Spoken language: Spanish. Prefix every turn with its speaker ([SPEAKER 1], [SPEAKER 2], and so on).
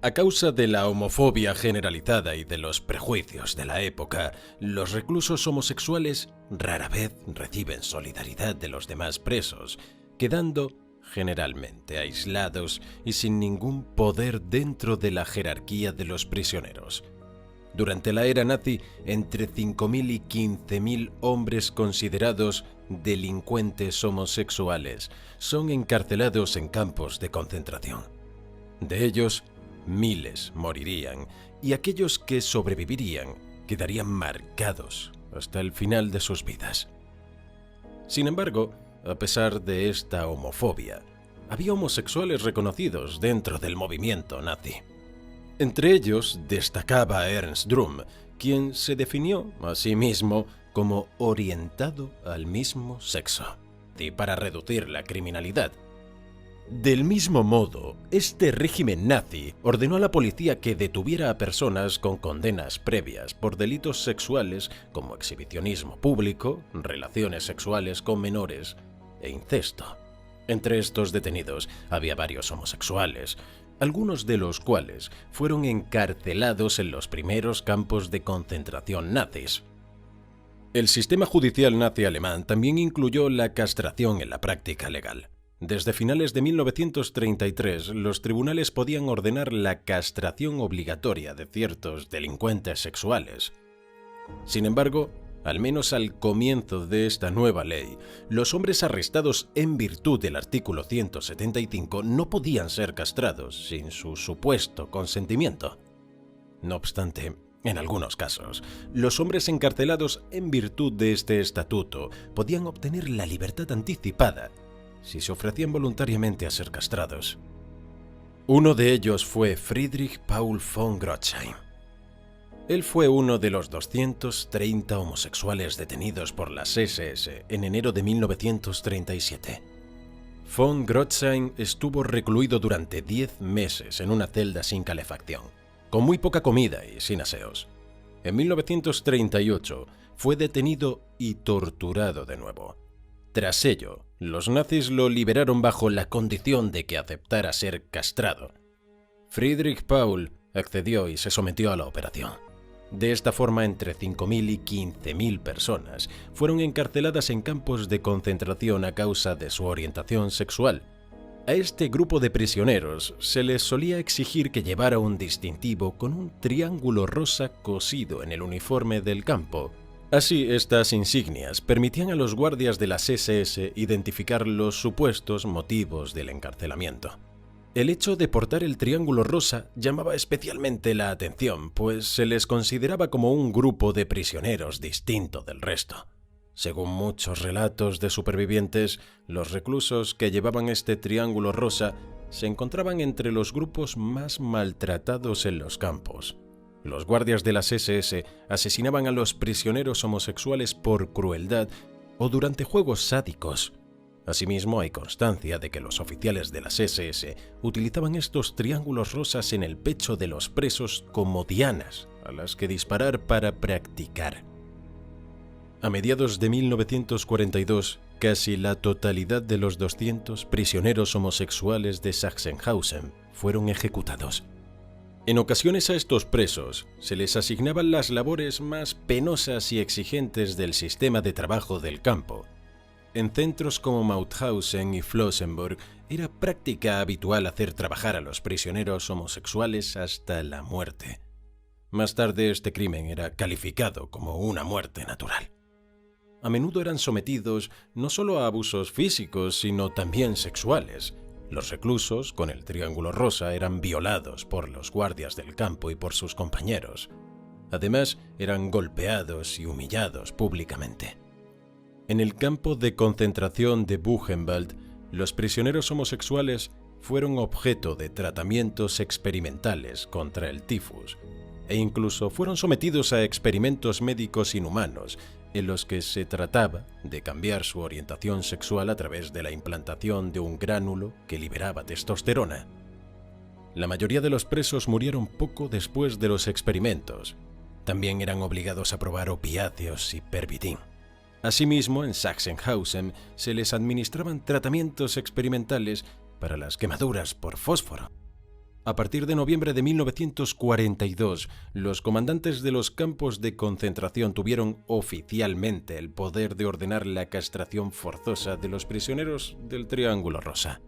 [SPEAKER 1] A causa de la homofobia generalizada y de los prejuicios de la época, los reclusos homosexuales rara vez reciben solidaridad de los demás presos, quedando generalmente aislados y sin ningún poder dentro de la jerarquía de los prisioneros. Durante la era nazi, entre 5.000 y 15.000 hombres considerados delincuentes homosexuales son encarcelados en campos de concentración. De ellos, miles morirían y aquellos que sobrevivirían quedarían marcados hasta el final de sus vidas. Sin embargo, a pesar de esta homofobia, había homosexuales reconocidos dentro del movimiento nazi. Entre ellos destacaba Ernst Röhm, quien se definió a sí mismo como orientado al mismo sexo, y para reducir la criminalidad. Del mismo modo, este régimen nazi ordenó a la policía que detuviera a personas con condenas previas por delitos sexuales como exhibicionismo público, relaciones sexuales con menores e incesto. Entre estos detenidos había varios homosexuales, algunos de los cuales fueron encarcelados en los primeros campos de concentración nazis. El sistema judicial nazi alemán también incluyó la castración en la práctica legal. Desde finales de 1933, los tribunales podían ordenar la castración obligatoria de ciertos delincuentes sexuales. Sin embargo, al menos al comienzo de esta nueva ley, los hombres arrestados en virtud del artículo 175 no podían ser castrados sin su supuesto consentimiento. No obstante, en algunos casos, los hombres encarcelados en virtud de este estatuto podían obtener la libertad anticipada si se ofrecían voluntariamente a ser castrados. Uno de ellos fue Friedrich Paul von Grotzsheim. Él fue uno de los 230 homosexuales detenidos por las SS en enero de 1937. Von Grotzsheim estuvo recluido durante 10 meses en una celda sin calefacción, con muy poca comida y sin aseos. En 1938 fue detenido y torturado de nuevo. Tras ello, los nazis lo liberaron bajo la condición de que aceptara ser castrado. Friedrich Paul accedió y se sometió a la operación. De esta forma, entre 5.000 y 15.000 personas fueron encarceladas en campos de concentración a causa de su orientación sexual. A este grupo de prisioneros se les solía exigir que llevara un distintivo con un triángulo rosa cosido en el uniforme del campo. Así, estas insignias permitían a los guardias de las SS identificar los supuestos motivos del encarcelamiento. El hecho de portar el triángulo rosa llamaba especialmente la atención, pues se les consideraba como un grupo de prisioneros distinto del resto. Según muchos relatos de supervivientes, los reclusos que llevaban este triángulo rosa se encontraban entre los grupos más maltratados en los campos. Los guardias de las SS asesinaban a los prisioneros homosexuales por crueldad o durante juegos sádicos. Asimismo, hay constancia de que los oficiales de las SS utilizaban estos triángulos rosas en el pecho de los presos como dianas a las que disparar para practicar. A mediados de 1942, casi la totalidad de los 200 prisioneros homosexuales de Sachsenhausen fueron ejecutados. En ocasiones a estos presos se les asignaban las labores más penosas y exigentes del sistema de trabajo del campo. En centros como Mauthausen y Flossenburg era práctica habitual hacer trabajar a los prisioneros homosexuales hasta la muerte. Más tarde este crimen era calificado como una muerte natural. A menudo eran sometidos no solo a abusos físicos, sino también sexuales. Los reclusos con el triángulo rosa eran violados por los guardias del campo y por sus compañeros. Además, eran golpeados y humillados públicamente. En el campo de concentración de Buchenwald, los prisioneros homosexuales fueron objeto de tratamientos experimentales contra el tifus e incluso fueron sometidos a experimentos médicos inhumanos en los que se trataba de cambiar su orientación sexual a través de la implantación de un gránulo que liberaba testosterona. La mayoría de los presos murieron poco después de los experimentos. También eran obligados a probar opiáceos y pervitin. Asimismo, en Sachsenhausen se les administraban tratamientos experimentales para las quemaduras por fósforo. A partir de noviembre de 1942, los comandantes de los campos de concentración tuvieron oficialmente el poder de ordenar la castración forzosa de los prisioneros del Triángulo Rosa.